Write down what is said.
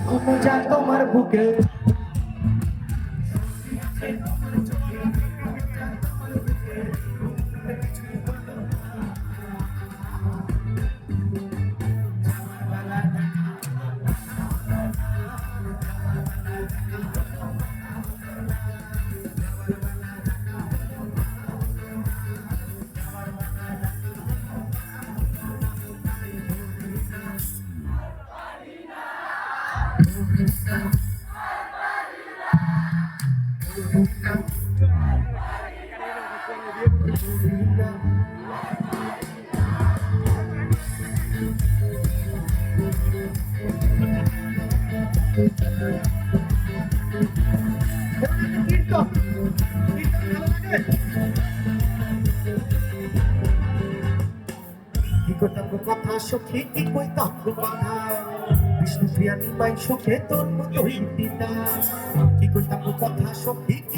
কোনো যা তোমার বুকে কি করতাম কথা সখী কি কইতাম কথা বিষ্ণুপ্রিয়া নিমাই সুখে তোর মতোই পিতা কি করতাম কথা সখী কি